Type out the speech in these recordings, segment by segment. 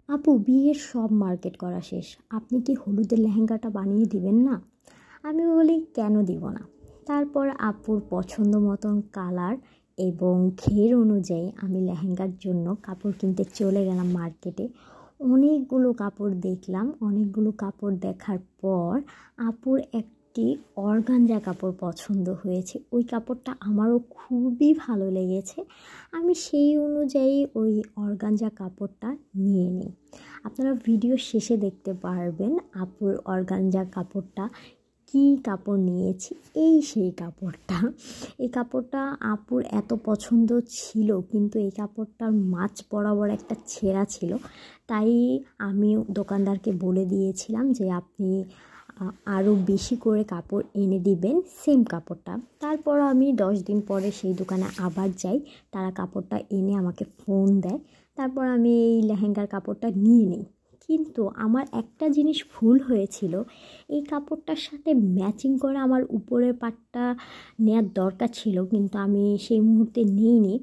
আপু, বিয়ের সব মার্কেট করা শেষ, আপনি কি হলুদের লেহেঙ্গাটা বানিয়ে দিবেন না? আমি বলি, কেন দিব না। তারপর আপুর পছন্দ মতন কালার এবং ঘের অনুযায়ী আমি লেহেঙ্গার জন্য কাপড় কিনতে চলে গেলাম মার্কেটে। অনেকগুলো কাপড় দেখলাম। অনেকগুলো কাপড় দেখার পর আপুর একটি অর্গানজা কাপড় পছন্দ হয়েছে। ওই কাপড়টা আমারও খুবই ভালো লেগেছে। আমি সেই অনুযায়ী ওই অর্গানজা কাপড়টা নিয়ে নিই। আপনারা ভিডিও শেষে দেখতে পারবেন আপুর অর্গানজা কাপড়টা কী কাপড় নিয়েছি। সেই কাপড়টা, এই কাপড়টা আপুর এত পছন্দ ছিল, কিন্তু এই কাপড়টার মাঝ বরাবর একটা ছেঁড়া ছিল। তাই আমি দোকানদারকে বলে দিয়েছিলাম যে আপনি আরও বেশি করে কাপড় এনে দিবেন সেম কাপড়টা। তারপর আমি 10 দিন পরে সেই দোকানে আবার যাই। তারা কাপড়টা এনে আমাকে ফোন দেয়। তারপর আমি এই লেহেঙ্গার কাপড়টা নিয়ে নিই। কিন্তু আমার একটা জিনিস ভুল হয়েছিল, এই কাপড়টার সাথে ম্যাচিং করে আমার উপরের পাটটা নেওয়ার দরকার ছিল, কিন্তু আমি সেই মুহূর্তে নিইনি।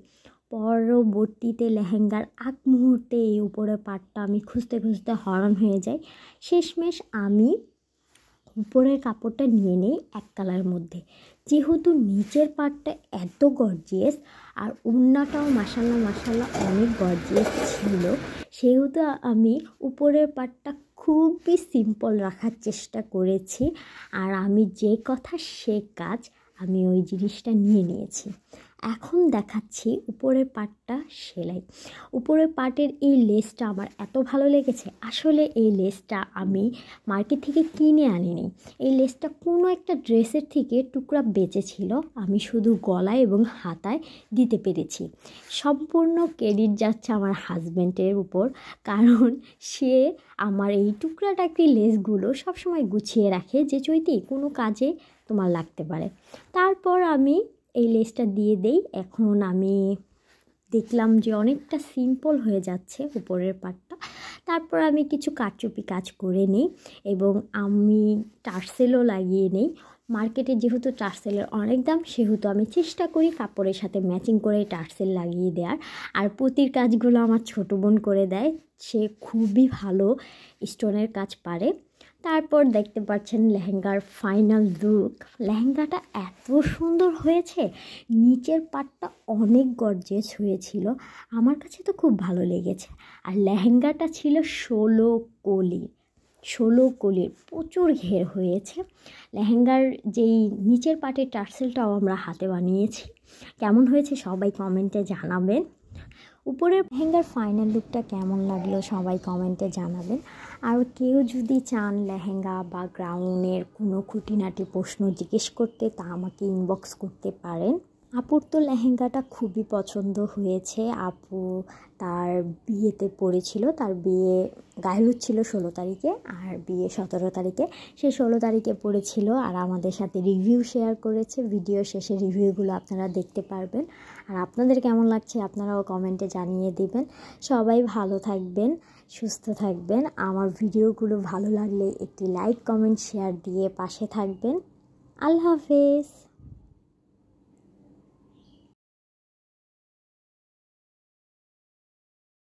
পরবর্তীতে লেহেঙ্গার আগ মুহূর্তে এই উপরের পাটটা আমি খুঁজতে খুঁজতে হয়রান হয়ে যাই। শেষমেশ আমি উপরের কাপড়টা নিয়ে নিই এক কালারের মধ্যে। যেহেতু নিচের পাটটা এত গর্জিয়াস আর ওড়নাটাও মাশাআল্লাহ মাশাআল্লাহ অনেক গর্জিয়াস ছিল, সেহেতু আমি উপরের পাটটা খুবই সিম্পল রাখার চেষ্টা করেছি। আর আমি যে কথা সে কাজ, আমি ওই জিনিসটা নিয়ে নিয়েছি। এখন দেখাচ্ছি উপরের পাটটা সেলাই। উপরের পাটের এই লেসটা আমার এত ভালো লেগেছে। আসলে এই লেসটা আমি মার্কেট থেকে কিনে আনিনি। এই লেসটা কোনো একটা ড্রেসের থেকে টুকরা বেঁচেছিল, আমি শুধু গলায় এবং হাতায় দিতে পেরেছি। সম্পূর্ণ ক্রেডিট যাচ্ছে আমার হাজব্যান্ডের উপর, কারণ সে আমার এই টুকরাটাকি লেসগুলো সবসময় গুছিয়ে রাখে যে চৈতি কোনো কাজে তোমার লাগতে পারে। তারপর আমি এই লেসটা দিয়ে দেই। এখন আমি দেখলাম যে অনেকটা সিম্পল হয়ে যাচ্ছে উপরের পাটটা। তারপর আমি কিছু কারচুপি কাজ করে নিই এবং আমি টার্সেলও লাগিয়ে নিই। মার্কেটে যেহেতু টার্সেলের অনেক দাম, সেহেতু আমি চেষ্টা করি কাপড়ের সাথে ম্যাচিং করে টার্সেল লাগিয়ে দেওয়ার। আর পুঁতির কাজগুলো আমার ছোটো বোন করে দেয়, সে খুবই ভালো স্টোনের কাজ পারে। তারপর দেখতে পাচ্ছেন লেহেঙ্গার ফাইনাল লুক। লেহেঙ্গাটা এত সুন্দর হয়েছে, নিচের পাটটা অনেক গর্জিয়াস হয়েছিল, আমার কাছে তো খুব ভালো লেগেছে। আর লেহেঙ্গাটা ছিল 16 কলির প্রচুর ঘের হয়েছে। লেহেঙ্গার যেই নিচের পাটের টার্সেলটাও আমরা হাতে বানিয়েছি। কেমন হয়েছে সবাই কমেন্টে জানাবেন। উপরের লেহেঙ্গার ফাইনাল লুকটা কেমন লাগলো সবাই কমেন্টে জানাবেন। আর কেউ যদি চান লেহেঙ্গা বা গাউনের কোনো খুঁটিনাটি প্রশ্ন জিজ্ঞেস করতে, তা আমাকে ইনবক্স করতে পারেন। আপুর তো লেহেঙ্গাটা খুবই পছন্দ হয়েছে। আপু তার বিয়েতে পরেছিল, তার বিয়ে গায়ে ছিল 16 তারিখে আর বিয়ে 17 তারিখে। সে 16 তারিখে পরেছিল আর আমাদের সাথে রিভিউ শেয়ার করেছে। ভিডিও শেষে রিভিউগুলো আপনারা দেখতে পারবেন। আর আপনাদের কেমন লাগছে আপনারাও কমেন্টে জানিয়ে দিবেন। সবাই ভালো থাকবেন, সুস্থ থাকবেন। আমার ভিডিওগুলো ভালো লাগলে একটি লাইক কমেন্ট শেয়ার দিয়ে পাশে থাকবেন। আল্লাহ হাফেজ।